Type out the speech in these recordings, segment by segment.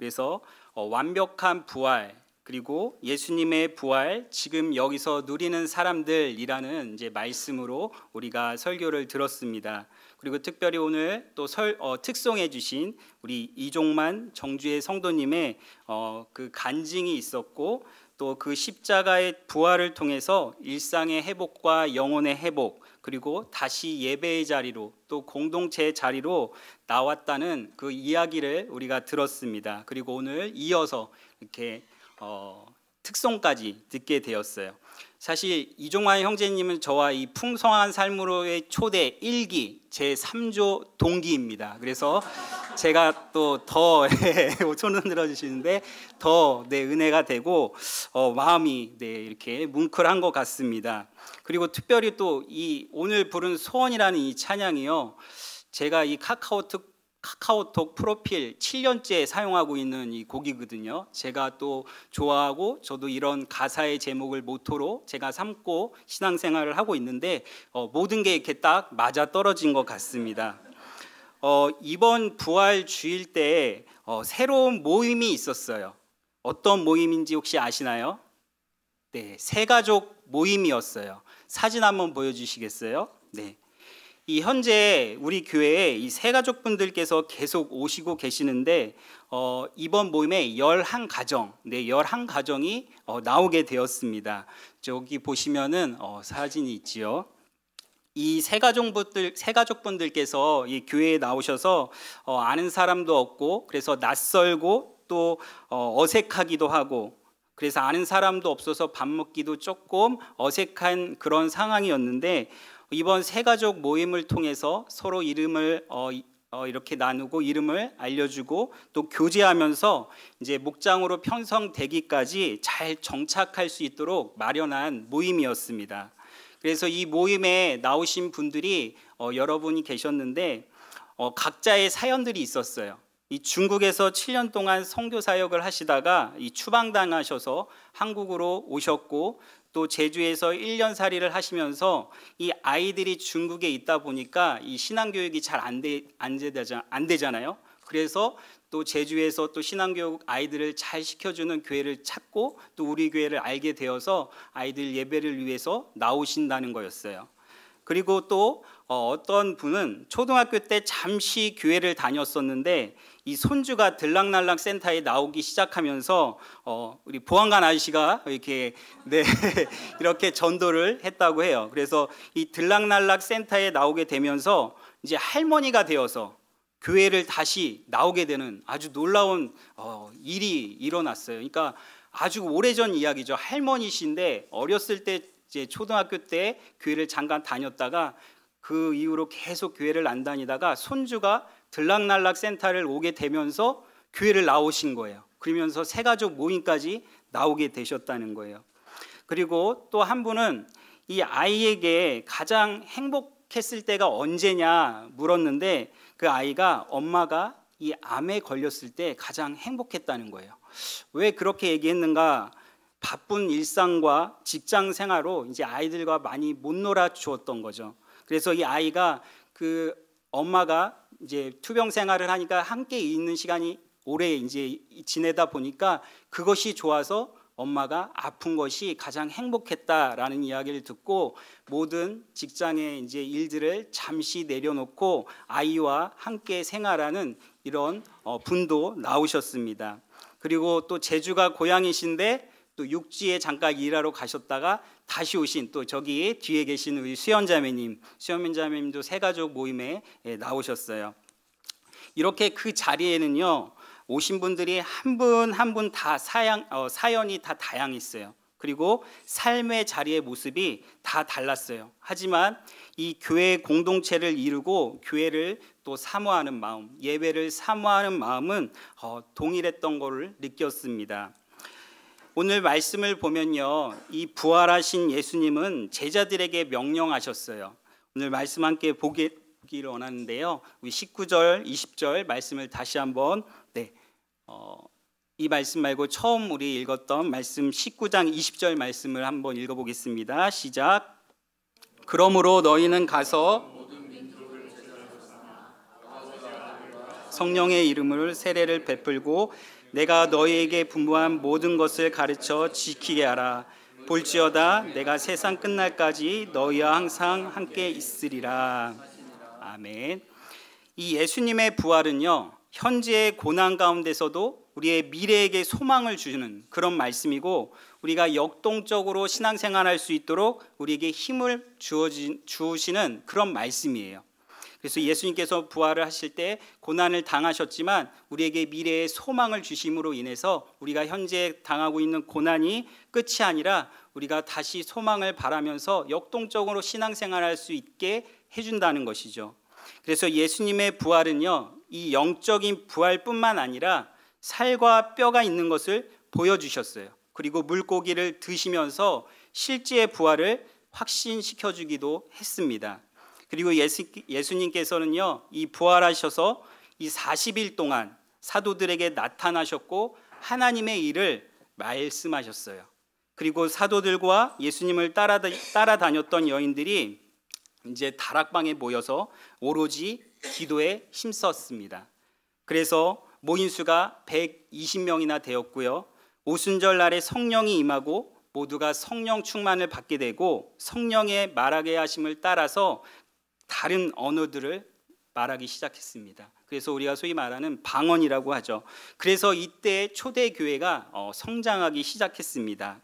그래서 완벽한 부활, 그리고 예수님의 부활, 지금 여기서 누리는 사람들이라는 이제 말씀으로 우리가 설교를 들었습니다. 그리고 특별히 오늘 또 특송해 주신 우리 이종만 정주의 성도님의 그 간증이 있었고, 또 그 십자가의 부활을 통해서 일상의 회복과 영혼의 회복, 그리고 다시 예배의 자리로, 또 공동체의 자리로 나왔다는 그 이야기를 우리가 들었습니다. 그리고 오늘 이어서 이렇게 특송까지 듣게 되었어요. 사실 이종만 형제님은 저와 이 풍성한 삶으로의 초대 1기 제3조 동기입니다. 그래서 제가 또 더 손을 들어주시는데 더 은혜가 되고 마음이 이렇게 뭉클한 것 같습니다. 그리고 특별히 또 이 오늘 부른 소원이라는 이 찬양이요, 제가 이 카카오톡 프로필 7년째 사용하고 있는 이 곡이거든요. 제가 또 좋아하고 저도 이런 가사의 제목을 모토로 제가 삼고 신앙생활을 하고 있는데 모든 게 이렇게 딱 맞아 떨어진 것 같습니다. 이번 부활 주일 때 새로운 모임이 있었어요. 어떤 모임인지 혹시 아시나요? 네, 새가족 모임이었어요. 사진 한번 보여주시겠어요? 네. 이 현재 우리 교회에 이 새가족분들께서 계속 오시고 계시는데 이번 모임에 11가정, 11가정이 나오게 되었습니다. 저기 보시면은 사진이 있지요. 이 새가족분들께서 이 교회에 나오셔서 아는 사람도 없고, 그래서 낯설고 또 어색하기도 하고, 그래서 아는 사람도 없어서 밥 먹기도 조금 어색한 그런 상황이었는데, 이번 새가족 모임을 통해서 서로 이름을 이렇게 나누고 이름을 알려주고 또 교제하면서 이제 목장으로 편성되기까지 잘 정착할 수 있도록 마련한 모임이었습니다. 그래서 이 모임에 나오신 분들이 여러분이 계셨는데 각자의 사연들이 있었어요. 이 중국에서 7년 동안 선교 사역을 하시다가 이 추방당하셔서 한국으로 오셨고, 또 제주에서 1년 살이를 하시면서 이 아이들이 중국에 있다 보니까 이 신앙교육이 잘 안 되잖아요. 그래서 또 제주에서 또 신앙교육 아이들을 잘 시켜주는 교회를 찾고 또 우리 교회를 알게 되어서 아이들 예배를 위해서 나오신다는 거였어요. 그리고 또 어떤 분은 초등학교 때 잠시 교회를 다녔었는데 이 손주가 들락날락 센터에 나오기 시작하면서 우리 보안관 아저씨가 이렇게 이렇게 전도를 했다고 해요. 그래서 이 들락날락 센터에 나오게 되면서 이제 할머니가 되어서 교회를 다시 나오게 되는 아주 놀라운 일이 일어났어요. 그러니까 아주 오래전 이야기죠. 할머니신데 어렸을 때 이제 초등학교 때 교회를 잠깐 다녔다가 그 이후로 계속 교회를 안 다니다가 손주가 들락날락 센터를 오게 되면서 교회를 나오신 거예요. 그러면서 새가족 모임까지 나오게 되셨다는 거예요. 그리고 또 한 분은 이 아이에게 가장 행복했을 때가 언제냐 물었는데 그 아이가 엄마가 이 암에 걸렸을 때 가장 행복했다는 거예요. 왜 그렇게 얘기했는가? 바쁜 일상과 직장 생활로 이제 아이들과 많이 못 놀아 주었던 거죠. 그래서 이 아이가 그 엄마가 이제 투병 생활을 하니까 함께 있는 시간이 오래 이제 지내다 보니까 그것이 좋아서 엄마가 아픈 것이 가장 행복했다라는 이야기를 듣고 모든 직장의 이제 일들을 잠시 내려놓고 아이와 함께 생활하는 이런 분도 나오셨습니다. 그리고 또 제주가 고향이신데 또 육지에 잠깐 일하러 가셨다가 다시 오신 또 저기 뒤에 계신 우리 수연자매님도 새가족 모임에 나오셨어요. 이렇게 그 자리에는요 오신 분들이 한 분 한 분 다 사연이 다 다양했어요. 그리고 삶의 자리의 모습이 다 달랐어요. 하지만 이 교회 공동체를 이루고 교회를 또 사모하는 마음, 예배를 사모하는 마음은 동일했던 것을 느꼈습니다. 오늘 말씀을 보면요, 이 부활하신 예수님은 제자들에게 명령하셨어요. 오늘 말씀 함께 보기를 원하는데요, 우리 19절, 20절 말씀을 다시 한번 이 말씀 말고 처음 우리 읽었던 말씀 19장 20절 말씀을 한번 읽어보겠습니다. 시작. 그러므로 너희는 가서 성령의 이름으로 세례를 베풀고 내가 너희에게 분부한 모든 것을 가르쳐 지키게 하라. 볼지어다 내가 세상 끝날까지 너희와 항상 함께 있으리라. 아멘. 이 예수님의 부활은요, 현재의 고난 가운데서도 우리의 미래에게 소망을 주는 그런 말씀이고, 우리가 역동적으로 신앙생활할 수 있도록 우리에게 힘을 주시는 그런 말씀이에요. 그래서 예수님께서 부활을 하실 때 고난을 당하셨지만 우리에게 미래의 소망을 주심으로 인해서 우리가 현재 당하고 있는 고난이 끝이 아니라 우리가 다시 소망을 바라면서 역동적으로 신앙생활할 수 있게 해준다는 것이죠. 그래서 예수님의 부활은요, 이 영적인 부활뿐만 아니라 살과 뼈가 있는 것을 보여주셨어요. 그리고 물고기를 드시면서 실제의 부활을 확신시켜 주기도 했습니다. 그리고 예수님께서는요, 이 부활하셔서 이 40일 동안 사도들에게 나타나셨고 하나님의 일을 말씀하셨어요. 그리고 사도들과 예수님을 따라다녔던 여인들이 이제 다락방에 모여서 오로지 기도에 힘썼습니다. 그래서 모인 수가 120명이나 되었고요. 오순절 날에 성령이 임하고 모두가 성령 충만을 받게 되고 성령의 말하게 하심을 따라서 다른 언어들을 말하기 시작했습니다. 그래서 우리가 소위 말하는 방언이라고 하죠. 그래서 이때 초대교회가 성장하기 시작했습니다.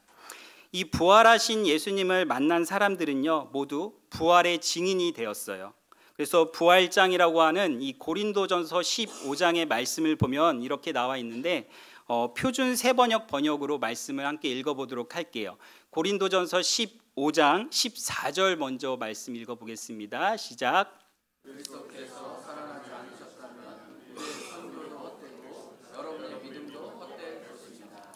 이 부활하신 예수님을 만난 사람들은요, 모두 부활의 증인이 되었어요. 그래서 부활장이라고 하는 이 고린도전서 15장의 말씀을 보면 이렇게 나와 있는데, 표준 세번역 번역으로 말씀을 함께 읽어보도록 할게요. 고린도전서 15장 14절 먼저 말씀 읽어보겠습니다. 시작. 그리스도께서 살아나지 않으셨다면 우리의 선교도 헛되고 여러분의 믿음도 헛될 것입니다.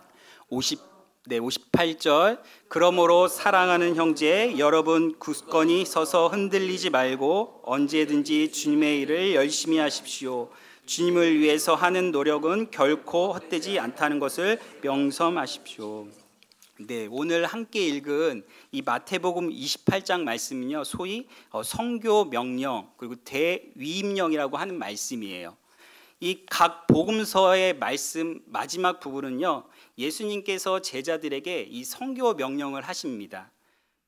58절. 그러므로 사랑하는 형제 여러분, 굳건히 서서 흔들리지 말고 언제든지 주님의 일을 열심히 하십시오. 주님을 위해서 하는 노력은 결코 헛되지 않다는 것을 명심하십시오. 네, 오늘 함께 읽은 이 마태복음 28장 말씀은요, 소위 성교 명령 그리고 대위임령이라고 하는 말씀이에요. 이 각 복음서의 말씀 마지막 부분은요, 예수님께서 제자들에게 이 성교 명령을 하십니다.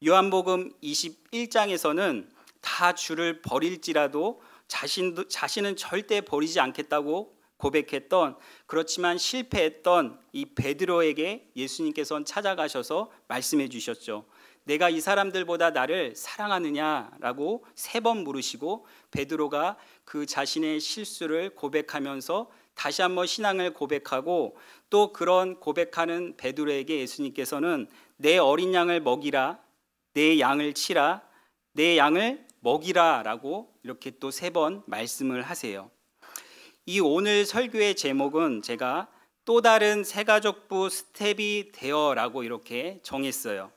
요한복음 21장에서는 다 주를 버릴지라도 자신은 절대 버리지 않겠다고 고백했던, 그렇지만 실패했던 이 베드로에게 예수님께서는 찾아가셔서 말씀해 주셨죠. 내가 이 사람들보다 나를 사랑하느냐라고 3번 물으시고, 베드로가 그 자신의 실수를 고백하면서 다시 한번 신앙을 고백하고, 또 그런 고백하는 베드로에게 예수님께서는 내 어린 양을 먹이라, 내 양을 치라, 내 양을 먹이라 라고 이렇게 또 3번 말씀을 하세요. 이 오늘 설교의 제목은 제가 또 다른 새가족부 스텝이 되어라고 이렇게 정했어요.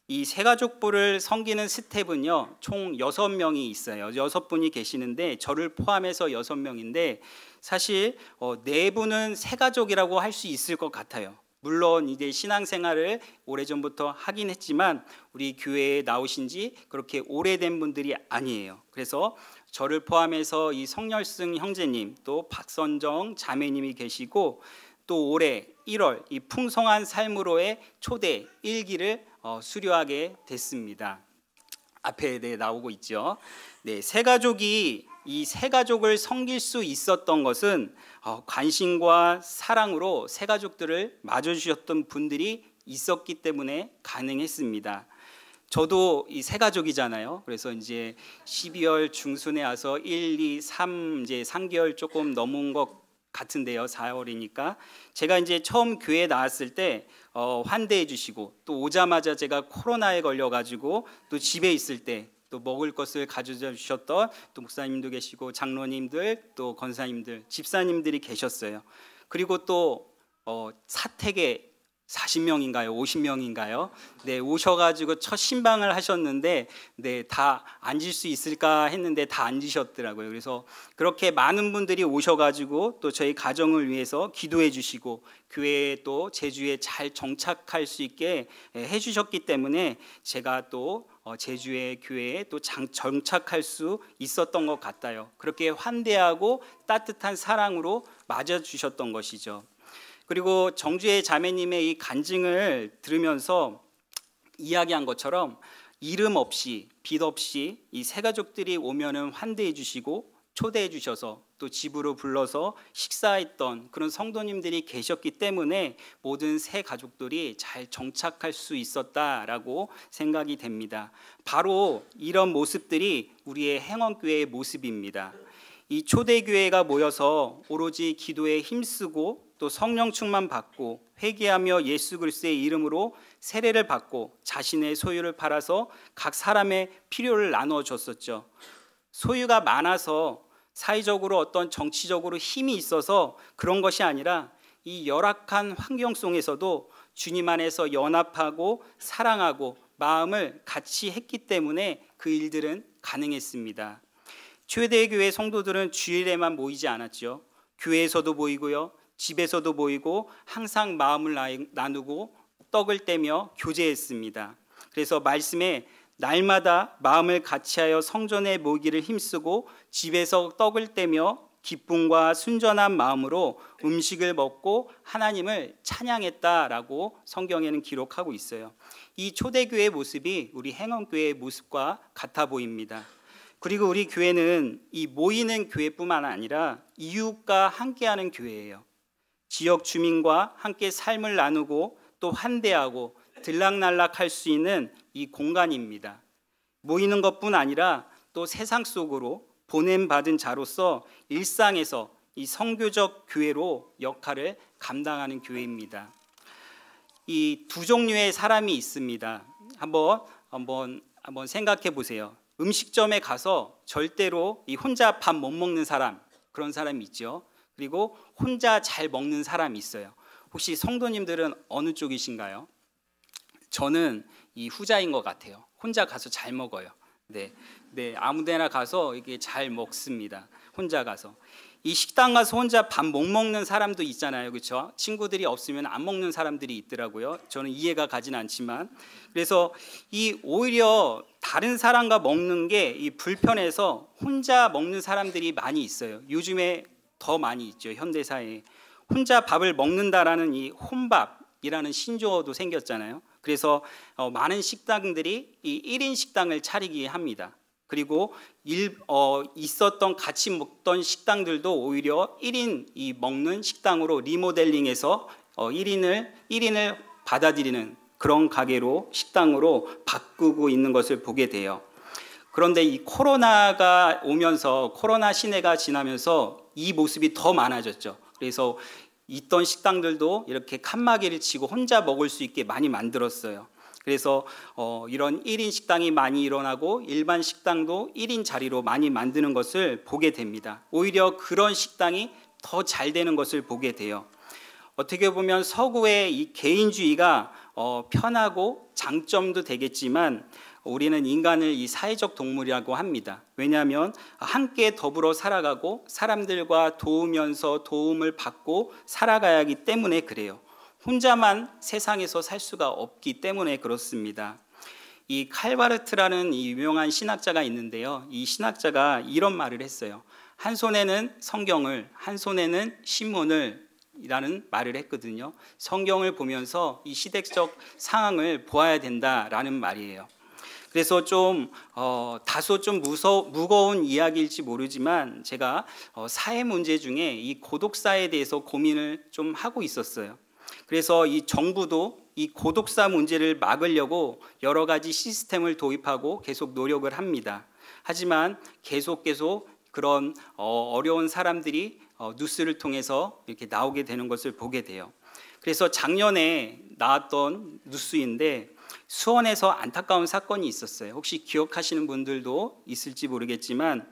이 새가족부를 섬기는 스텝은요, 총 6명이 있어요. 6분이 계시는데 저를 포함해서 6명인데 사실 4분은 새가족이라고 할 수 있을 것 같아요. 물론 이제 신앙생활을 오래전부터 하긴 했지만 우리 교회에 나오신 지 그렇게 오래된 분들이 아니에요. 그래서 저를 포함해서 이 성열승 형제님, 또 박선정 자매님이 계시고, 또 올해 1월 이 풍성한 삶으로의 초대 1기를 수료하게 됐습니다. 앞에 나오고 있죠. 네, 새가족이 이 새가족을 섬길 수 있었던 것은 관심과 사랑으로 새가족들을 맞아주셨던 분들이 있었기 때문에 가능했습니다. 저도 이 새가족이잖아요. 그래서 이제 12월 중순에 와서 1, 2, 3 이제 3개월 조금 넘은 것 같은데요. 4월이니까 제가 이제 처음 교회에 나왔을 때 환대해 주시고, 또 오자마자 제가 코로나에 걸려가지고 또 집에 있을 때 또 먹을 것을 가져다 주셨던 또 목사님도 계시고 장로님들, 또 권사님들, 집사님들이 계셨어요. 그리고 또 사택에 40명인가요? 50명인가요? 네, 오셔가지고 첫 신방을 하셨는데, 네, 다 앉을 수 있을까 했는데 다 앉으셨더라고요. 그래서 그렇게 많은 분들이 오셔가지고 또 저희 가정을 위해서 기도해 주시고, 교회에 또 제주에 잘 정착할 수 있게 해주셨기 때문에 제가 또 제주의 교회에 또 정착할 수 있었던 것 같아요. 그렇게 환대하고 따뜻한 사랑으로 맞아주셨던 것이죠. 그리고 정주의 자매님의 이 간증을 들으면서 이야기한 것처럼 이름 없이 빚 없이 이 세 가족들이 오면은 환대해 주시고 초대해 주셔서 또 집으로 불러서 식사했던 그런 성도님들이 계셨기 때문에 모든 세 가족들이 잘 정착할 수 있었다라고 생각이 됩니다. 바로 이런 모습들이 우리의 행원교회의 모습입니다. 이 초대교회가 모여서 오로지 기도에 힘쓰고 또 성령 충만 받고 회개하며 예수 그리스도의 이름으로 세례를 받고 자신의 소유를 팔아서 각 사람의 필요를 나누어 줬었죠. 소유가 많아서 사회적으로 어떤 정치적으로 힘이 있어서 그런 것이 아니라 이 열악한 환경 속에서도 주님 안에서 연합하고 사랑하고 마음을 같이 했기 때문에 그 일들은 가능했습니다. 초대교회 성도들은 주일에만 모이지 않았죠. 교회에서도 모이고요, 집에서도 모이고 항상 마음을 나누고 떡을 떼며 교제했습니다. 그래서 말씀에 날마다 마음을 같이하여 성전에 모이기를 힘쓰고 집에서 떡을 떼며 기쁨과 순전한 마음으로 음식을 먹고 하나님을 찬양했다라고 성경에는 기록하고 있어요. 이 초대교회의 모습이 우리 행원교회의 모습과 같아 보입니다. 그리고 우리 교회는 이 모이는 교회뿐만 아니라 이웃과 함께하는 교회예요. 지역 주민과 함께 삶을 나누고 또 환대하고 들락날락할 수 있는 이 공간입니다. 모이는 것뿐 아니라 또 세상 속으로 보냄받은 자로서 일상에서 이 성교적 교회로 역할을 감당하는 교회입니다. 이 두 종류의 사람이 있습니다. 한번 생각해 보세요. 음식점에 가서 절대로 이 혼자 밥 못 먹는 사람, 그런 사람이 있죠. 그리고 혼자 잘 먹는 사람이 있어요. 혹시 성도님들은 어느 쪽이신가요? 저는 이 후자인 것 같아요. 혼자 가서 잘 먹어요. 네, 아무데나 가서 이게 잘 먹습니다. 혼자 가서. 이 식당 가서 혼자 밥 못 먹는 사람도 있잖아요, 그렇죠? 친구들이 없으면 안 먹는 사람들이 있더라고요. 저는 이해가 가진 않지만, 그래서 이 오히려 다른 사람과 먹는 게 이 불편해서 혼자 먹는 사람들이 많이 있어요. 요즘에 더 많이 있죠, 현대 사회에. 혼자 밥을 먹는다라는 이 혼밥이라는 신조어도 생겼잖아요. 그래서 많은 식당들이 이 1인 식당을 차리게 합니다. 그리고 있었던 같이 먹던 식당들도 오히려 1인 이 먹는 식당으로 리모델링해서 1인을 받아들이는 그런 가게로 식당으로 바꾸고 있는 것을 보게 돼요. 그런데 이 코로나가 오면서 코로나 시대가 지나면서 이 모습이 더 많아졌죠. 그래서 있던 식당들도 이렇게 칸막이를 치고 혼자 먹을 수 있게 많이 만들었어요. 그래서 이런 1인 식당이 많이 일어나고 일반 식당도 1인 자리로 많이 만드는 것을 보게 됩니다. 오히려 그런 식당이 더 잘 되는 것을 보게 돼요. 어떻게 보면 서구의 이 개인주의가 편하고 장점도 되겠지만 우리는 인간을 이 사회적 동물이라고 합니다. 왜냐하면 함께 더불어 살아가고 사람들과 도우면서 도움을 받고 살아가야 하기 때문에 그래요. 혼자만 세상에서 살 수가 없기 때문에 그렇습니다. 이 칼바르트라는 이 유명한 신학자가 있는데요. 이 신학자가 이런 말을 했어요. 한 손에는 성경을, 한 손에는 신문을 이라는 말을 했거든요. 성경을 보면서 이 시대적 상황을 보아야 된다라는 말이에요. 그래서 다소 좀 무거운 이야기일지 모르지만 제가 사회 문제 중에 이 고독사에 대해서 고민을 좀 하고 있었어요. 그래서 이 정부도 이 고독사 문제를 막으려고 여러 가지 시스템을 도입하고 계속 노력을 합니다. 하지만 계속 그런 어려운 사람들이 뉴스를 통해서 이렇게 나오게 되는 것을 보게 돼요. 그래서 작년에 나왔던 뉴스인데 수원에서 안타까운 사건이 있었어요. 혹시 기억하시는 분들도 있을지 모르겠지만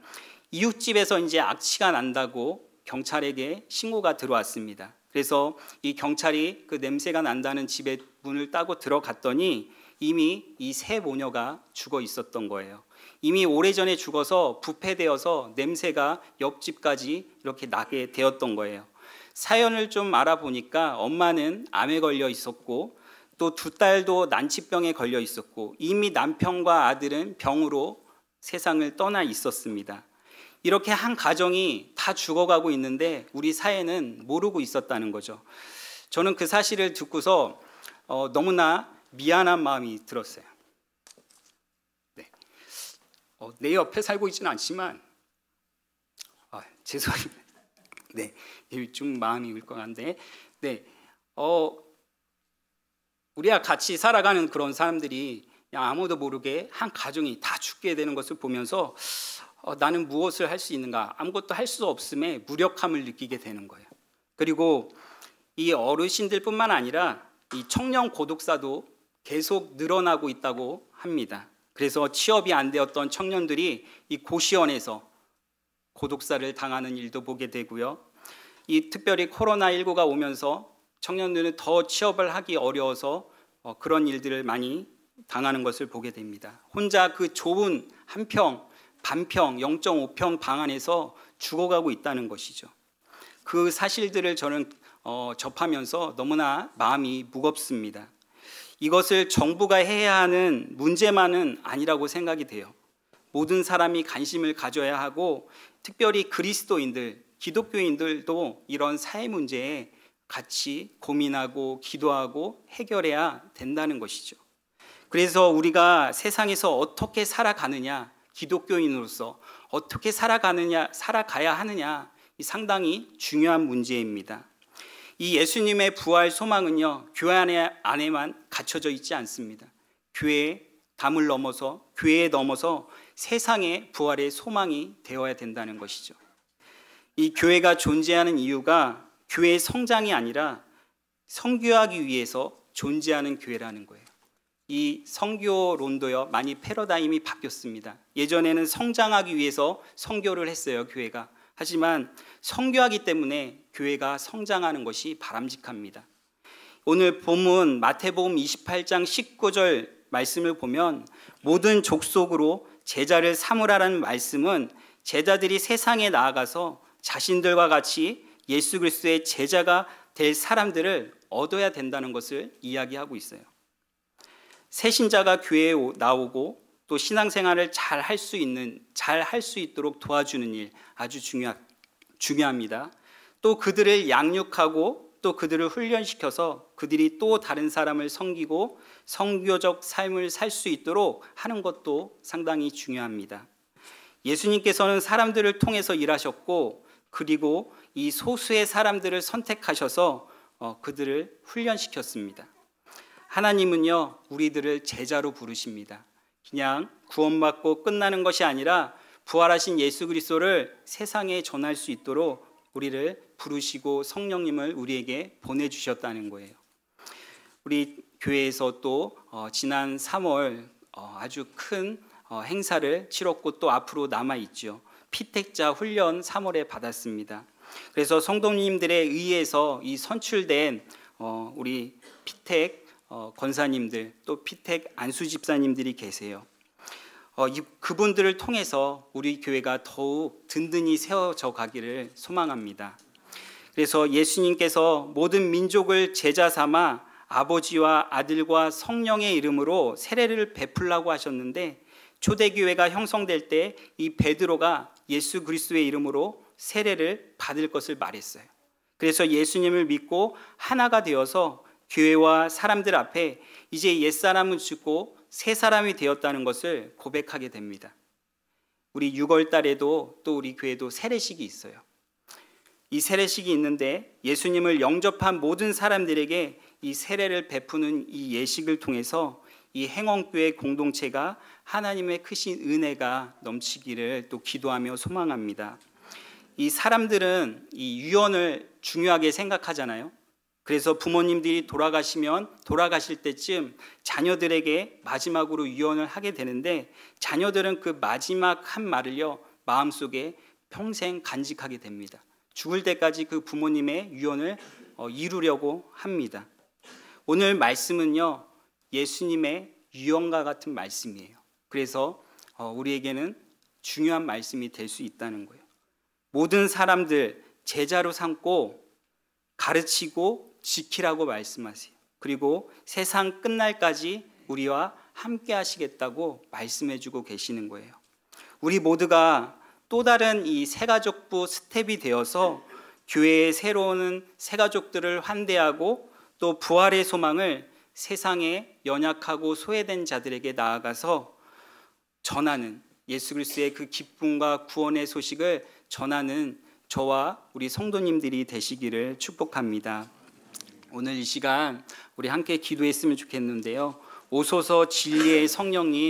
이웃집에서 이제 악취가 난다고 경찰에게 신고가 들어왔습니다. 그래서 이 경찰이 그 냄새가 난다는 집에 문을 따고 들어갔더니 이미 이 세 모녀가 죽어 있었던 거예요. 이미 오래전에 죽어서 부패되어서 냄새가 옆집까지 이렇게 나게 되었던 거예요. 사연을 좀 알아보니까 엄마는 암에 걸려 있었고 또 두 딸도 난치병에 걸려 있었고 이미 남편과 아들은 병으로 세상을 떠나 있었습니다. 이렇게 한 가정이 다 죽어가고 있는데 우리 사회는 모르고 있었다는 거죠. 저는 그 사실을 듣고서 너무나 미안한 마음이 들었어요. 네. 내 옆에 살고 있지는 않지만 죄송합니다. 네, 좀 마음이 울컥한데, 네, 우리가 같이 살아가는 그런 사람들이 그냥 아무도 모르게 한 가정이 다 죽게 되는 것을 보면서 나는 무엇을 할 수 있는가? 아무것도 할 수 없음에 무력함을 느끼게 되는 거예요. 그리고 이 어르신들뿐만 아니라 이 청년 고독사도 계속 늘어나고 있다고 합니다. 그래서 취업이 안 되었던 청년들이 이 고시원에서 고독사를 당하는 일도 보게 되고요. 이 특별히 코로나19가 오면서 청년들은 더 취업을 하기 어려워서 그런 일들을 많이 당하는 것을 보게 됩니다. 혼자 그 좁은 한 평, 반평, 0.5평 방 안에서 죽어가고 있다는 것이죠. 그 사실들을 저는 접하면서 너무나 마음이 무겁습니다. 이것을 정부가 해야 하는 문제만은 아니라고 생각이 돼요. 모든 사람이 관심을 가져야 하고 특별히 그리스도인들, 기독교인들도 이런 사회 문제에 같이 고민하고 기도하고 해결해야 된다는 것이죠. 그래서 우리가 세상에서 어떻게 살아가느냐, 기독교인으로서 어떻게 살아가야 하느냐, 상당히 중요한 문제입니다. 이 예수님의 부활 소망은요, 교회 안에만 갇혀져 있지 않습니다. 교회에 넘어서 세상의 부활의 소망이 되어야 된다는 것이죠. 이 교회가 존재하는 이유가 교회의 성장이 아니라 선교하기 위해서 존재하는 교회라는 거예요. 이 선교론도요, 많이 패러다임이 바뀌었습니다. 예전에는 성장하기 위해서 선교를 했어요, 교회가. 하지만 선교하기 때문에 교회가 성장하는 것이 바람직합니다. 오늘 본문 마태복음 28장 19절 말씀을 보면 모든 족속으로 제자를 삼으라는 말씀은 제자들이 세상에 나아가서 자신들과 같이 예수 그리스도의 제자가 될 사람들을 얻어야 된다는 것을 이야기하고 있어요. 새 신자가 교회에 나오고 또 신앙생활을 잘 할 수 있도록 도와주는 일 아주 중요합니다. 또 그들을 양육하고 또 그들을 훈련시켜서 그들이 또 다른 사람을 섬기고 선교적 삶을 살 수 있도록 하는 것도 상당히 중요합니다. 예수님께서는 사람들을 통해서 일하셨고 그리고 이 소수의 사람들을 선택하셔서 그들을 훈련시켰습니다. 하나님은요, 우리들을 제자로 부르십니다. 그냥 구원받고 끝나는 것이 아니라 부활하신 예수 그리스도를 세상에 전할 수 있도록 우리를 부르시고 성령님을 우리에게 보내주셨다는 거예요. 우리 교회에서 또 지난 3월 아주 큰 행사를 치렀고 또 앞으로 남아있죠. 피택자 훈련 3월에 받았습니다. 그래서 성도님들에 의해서 이 선출된 우리 피택 권사님들 또 피택 안수 집사님들이 계세요. 그분들을 통해서 우리 교회가 더욱 든든히 세워져 가기를 소망합니다. 그래서 예수님께서 모든 민족을 제자 삼아 아버지와 아들과 성령의 이름으로 세례를 베풀라고 하셨는데 초대교회가 형성될 때 이 베드로가 예수 그리스도의 이름으로 세례를 받을 것을 말했어요. 그래서 예수님을 믿고 하나가 되어서 교회와 사람들 앞에 이제 옛사람은 죽고 새 사람이 되었다는 것을 고백하게 됩니다. 우리 6월 달에도 또 우리 교회도 세례식이 있어요. 이 세례식이 있는데 예수님을 영접한 모든 사람들에게 이 세례를 베푸는 이 예식을 통해서 이 행원교회 공동체가 하나님의 크신 은혜가 넘치기를 또 기도하며 소망합니다. 이 사람들은 이 유언을 중요하게 생각하잖아요. 그래서 부모님들이 돌아가실 때쯤 자녀들에게 마지막으로 유언을 하게 되는데 자녀들은 그 마지막 한 말을요 마음속에 평생 간직하게 됩니다. 죽을 때까지 그 부모님의 유언을 이루려고 합니다. 오늘 말씀은요 예수님의 유언과 같은 말씀이에요. 그래서 우리에게는 중요한 말씀이 될 수 있다는 거예요. 모든 사람들 제자로 삼고 가르치고 지키라고 말씀하세요. 그리고 세상 끝날까지 우리와 함께 하시겠다고 말씀해주고 계시는 거예요. 우리 모두가 또 다른 이 새가족부 스텝이 되어서 교회의 새로운 새가족들을 환대하고 또 부활의 소망을 세상에 연약하고 소외된 자들에게 나아가서 전하는, 예수 그리스도의 그 기쁨과 구원의 소식을 전하는 저와 우리 성도님들이 되시기를 축복합니다. 오늘 이 시간 우리 함께 기도했으면 좋겠는데요. 오소서 진리의 성령님,